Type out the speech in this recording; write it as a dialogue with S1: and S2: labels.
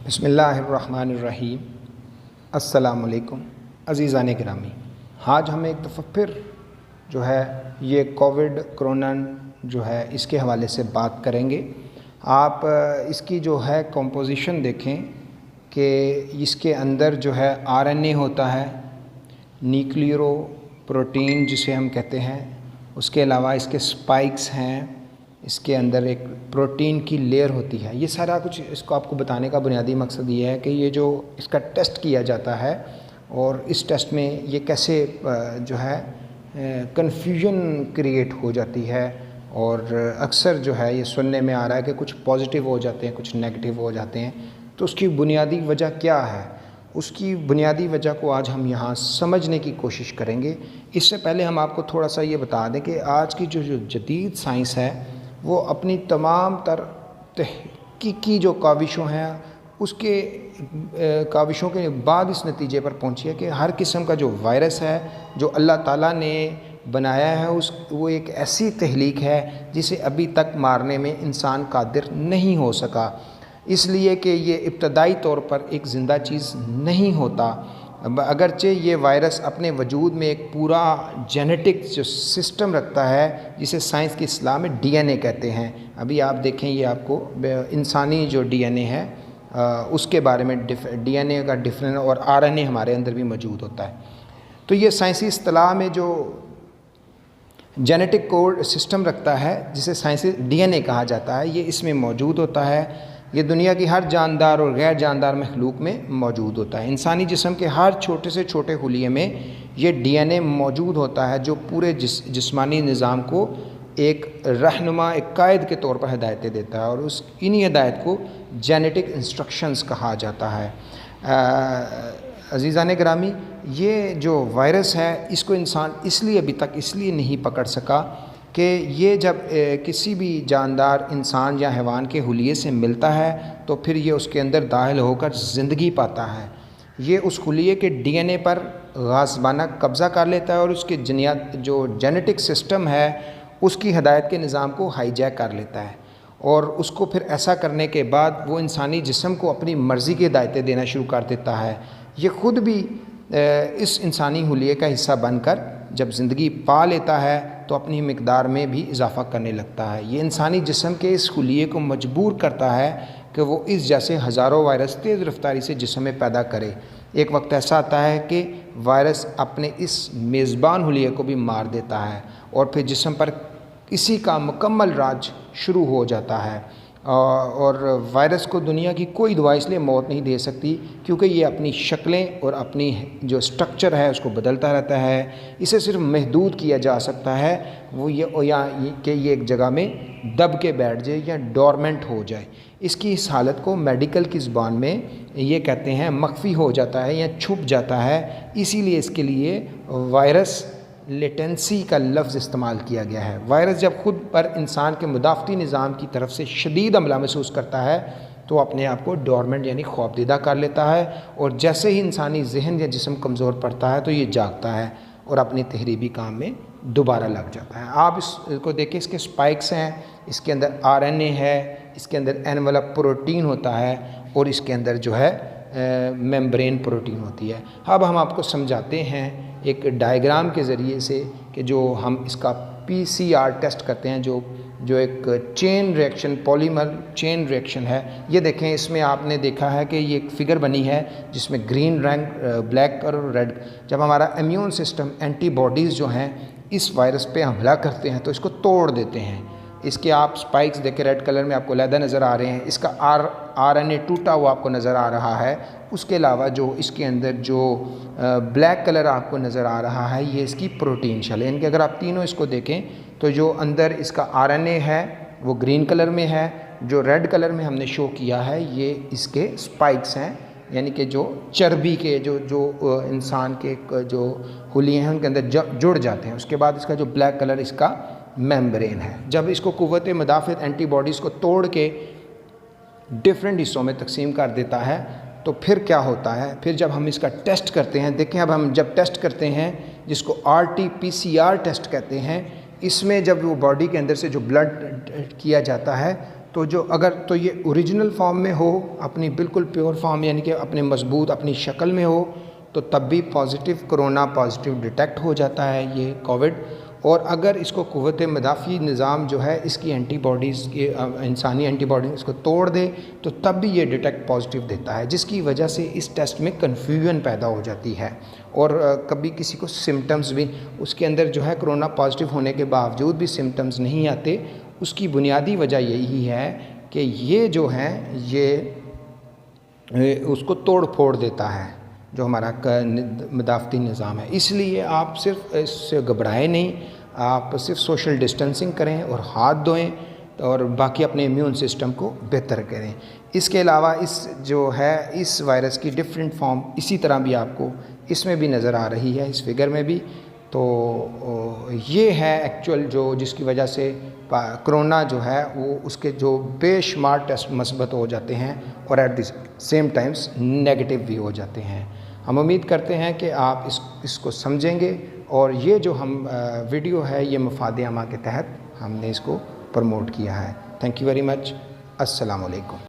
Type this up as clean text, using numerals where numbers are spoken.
S1: بسم اللہ الرحمن الرحیم۔ السلام علیکم عزیزان گرامی۔ آج ہم ایک دفعہ پھر جو ہے یہ کرونا جو ہے اس کے حوالے سے بات کریں گے۔ آپ اس کی جو ہے کمپوزیشن دیکھیں کہ اس کے اندر جو ہے RNA ہوتا ہے، نیوکلیرو پروٹین جسے ہم کہتے ہیں، اس کے علاوہ اس کے سپائکس ہیں، اس کے اندر ایک پروٹین کی لیئر ہوتی ہے۔ یہ سارا کچھ اس کو آپ کو بتانے کا بنیادی مقصد یہ ہے کہ یہ جو اس کا ٹیسٹ کیا جاتا ہے اور اس ٹیسٹ میں یہ کیسے جو ہے کنفیوژن کریٹ ہو جاتی ہے، اور اکثر جو ہے یہ سننے میں آ رہا ہے کہ کچھ پازیٹیو ہو جاتے ہیں، کچھ نیگیٹیو ہو جاتے ہیں۔ تو اس کی بنیادی وجہ کیا ہے؟ اس کی بنیادی وجہ کو آج ہم یہاں سمجھنے کی کوشش کریں گے۔ اس سے پہلے ہم آپ کو تھوڑا سا یہ بتا دیں کہ آج کی جو جدید سائنس ہے وہ اپنی تمام تر تحقیقی جو کاوشوں ہیں اس کے کاوشوں کے بعد اس نتیجے پر پہنچی ہے کہ ہر قسم کا جو وائرس ہے جو اللہ تعالیٰ نے بنایا ہے وہ ایک ایسی تخلیق ہے جسے ابھی تک مارنے میں انسان قادر نہیں ہو سکا، اس لیے کہ یہ ابتدائی طور پر ایک زندہ چیز نہیں ہوتا، اگرچہ یہ وائرس اپنے وجود میں ایک پورا جینیٹک جو سسٹم رکھتا ہے جسے سائنس کی اصطلاح میں DNA کہتے ہیں۔ ابھی آپ دیکھیں یہ آپ کو انسانی جو DNA ہے اس کے بارے میں DNA کا ڈفرینٹ اور RNA ہمارے اندر بھی موجود ہوتا ہے۔ تو یہ سائنسی اصطلاح میں جو جینیٹک کوڈ سسٹم رکھتا ہے جسے سائنسی DNA کہا جاتا ہے، یہ اس میں موجود ہوتا ہے۔ یہ دنیا کی ہر جاندار اور غیر جاندار مخلوق میں موجود ہوتا ہے۔ انسانی جسم کے ہر چھوٹے سے چھوٹے خلیے میں یہ DNA موجود ہوتا ہے جو پورے جسمانی نظام کو ایک رہنما، ایک قائد کے طور پر ہدایتیں دیتا ہے، اور انہی ہدایت کو جینیٹک انسٹرکشنز کہا جاتا ہے۔ عزیزان گرامی، یہ جو وائرس ہے اس کو انسان اس لیے ابھی تک نہیں پکڑ سکا کہ یہ جب کسی بھی جاندار انسان یا حیوان کے خلیے سے ملتا ہے تو پھر یہ اس کے اندر داخل ہو کر زندگی پاتا ہے۔ یہ اس خلیے کے DNA پر غاصبانہ قبضہ کر لیتا ہے اور اس کے جو جینیٹک سسٹم ہے اس کی ہدایت کے نظام کو ہائی جیک کر لیتا ہے، اور اس کو پھر ایسا کرنے کے بعد وہ انسانی جسم کو اپنی مرضی کی ہدایتیں دینا شروع کر دیتا ہے۔ یہ خود بھی اس انسانی خلیے کا حصہ بن کر جب زندگی پا لیتا ہے تو اپنی مقدار میں بھی اضافہ کرنے لگتا ہے۔ یہ انسانی جسم کے اس خلیے کو مجبور کرتا ہے کہ وہ اس جیسے ہزاروں وائرس تیز رفتاری سے جسم میں پیدا کرے۔ ایک وقت ایسا آتا ہے کہ وائرس اپنے اس میزبان خلیے کو بھی مار دیتا ہے اور پھر جسم پر اسی کا مکمل راج شروع ہو جاتا ہے، اور وائرس کو دنیا کی کوئی دوا اس لیے موت نہیں دے سکتی کیونکہ یہ اپنی شکلیں اور اپنی جو سٹرکچر ہے اس کو بدلتا رہتا ہے۔ اسے صرف محدود کیا جا سکتا ہے وہ کہ یہ ایک جگہ میں دب کے بیٹھ جائے یا ڈورمنٹ ہو جائے۔ اس کی اس حالت کو میڈیکل کی زبان میں یہ کہتے ہیں مخفی ہو جاتا ہے یا چھپ جاتا ہے، اسی لیے اس کے لیے وائرس لیٹنسی کا لفظ استعمال کیا گیا ہے۔ وائرس جب خود پر انسان کے مدافعتی نظام کی طرف سے شدید حملہ محسوس کرتا ہے تو اپنے آپ کو ڈورمنٹ یعنی خوابدیدہ کر لیتا ہے، اور جیسے ہی انسانی ذہن یا جسم کمزور پڑتا ہے تو یہ جاگتا ہے اور اپنی تخریبی کام میں دوبارہ لگ جاتا ہے۔ آپ اس کو دیکھیں، اس کے سپائکس ہیں، اس کے اندر RNA ہے، اس کے اندر این والا پروٹین ہوتا ہے، اور اس کے اندر جو ہے ممبرین پروٹین ہوتی ہے۔ اب ہم آپ کو سمجھاتے ہیں ایک ڈائیگرام کے ذریعے سے کہ جو ہم اس کا PCR ٹیسٹ کرتے ہیں جو ایک chain reaction, polymer chain reaction ہے۔ یہ دیکھیں، اس میں آپ نے دیکھا ہے کہ یہ ایک فگر بنی ہے جس میں گرین رنگ، بلیک اور ریڈ۔ جب ہمارا امیون سسٹم اینٹی باڈیز جو ہیں اس وائرس پہ حملہ کرتے ہیں تو اس کو توڑ دیتے ہیں۔ اس کے آپ سپائکس دیکھیں، ریڈ کلر میں آپ کو علیحدہ نظر آ رہے ہیں، اس کا RNA ٹوٹا ہوا آپ کو نظر آ رہا ہے۔ اس کے علاوہ جو اس کے اندر جو بلیک کلر آپ کو نظر آ رہا ہے یہ اس کی پروٹین شل ہے، یعنی کہ اگر آپ تینوں اس کو دیکھیں تو جو اندر اس کا RNA ہے وہ گرین کلر میں ہے، جو ریڈ کلر میں ہم نے شو کیا ہے یہ اس کے سپائکس ہیں، یعنی کہ جو چربی کے جو انسان کے جو خلیے ہیں ان کے اندر جڑ جاتے ہیں۔ اس کے بعد اس کا جو بلیک کلر اس کا ممبرین ہے۔ جب اس کو قوت مدافعت اینٹی باڈیز کو توڑ کے ڈفرینٹ حصوں میں تقسیم کر دیتا ہے تو پھر کیا ہوتا ہے؟ پھر جب ہم اس کا ٹیسٹ کرتے ہیں، دیکھیں اب ہم جب ٹیسٹ کرتے ہیں جس کو RT-PCR ٹیسٹ کہتے ہیں، اس میں جب وہ باڈی کے اندر سے جو بلڈ کیا جاتا ہے تو یہ اوریجنل فارم میں ہو، اپنی بالکل پیور فارم یعنی کہ اپنے مضبوط اپنی شکل میں ہو، تو تب بھی کرونا پازیٹیو ڈیٹیکٹ ہو جاتا ہے یہ کووڈ. اور اگر اس کو قوت مدافعی نظام جو ہے اس کی اینٹی باڈیز انسانی اینٹی باڈیز اس کو توڑ دے تو تب بھی یہ ڈیٹیکٹ پازیٹیو دیتا ہے، جس کی وجہ سے اس ٹیسٹ میں کنفیوژن پیدا ہو جاتی ہے. اور کبھی کسی کو سمٹمز بھی اس کے اندر جو ہے کرونا پازیٹیو ہونے کے باوجود بھی سمٹمز نہیں آتے. اس کی بنیادی وجہ یہی ہے کہ یہ جو ہے یہ اس کو توڑ پھوڑ دیتا ہے جو ہمارا مدافعتی نظام ہے. اس لیے آپ صرف اس سے گھبرائیں نہیں، آپ صرف سوشل ڈسٹنسنگ کریں اور ہاتھ دھوئیں اور باقی اپنے امیون سسٹم کو بہتر کریں. اس کے علاوہ اس وائرس کی ڈفرینٹ فارم اسی طرح بھی آپ کو اس میں بھی نظر آ رہی ہے، اس فگر میں بھی. تو یہ ہے ایکچوئل جس کی وجہ سے کرونا جو ہے وہ اس کے جو بے شمار ٹیسٹ مثبت ہو جاتے ہیں اور at the same times negative بھی ہو جاتے ہیں. ہم امید کرتے ہیں کہ آپ اس کو سمجھیں گے، اور یہ جو ہم ویڈیو ہے یہ مفاد عامہ کے تحت ہم نے اس کو پروموٹ کیا ہے. Thank you very much. السلام علیکم.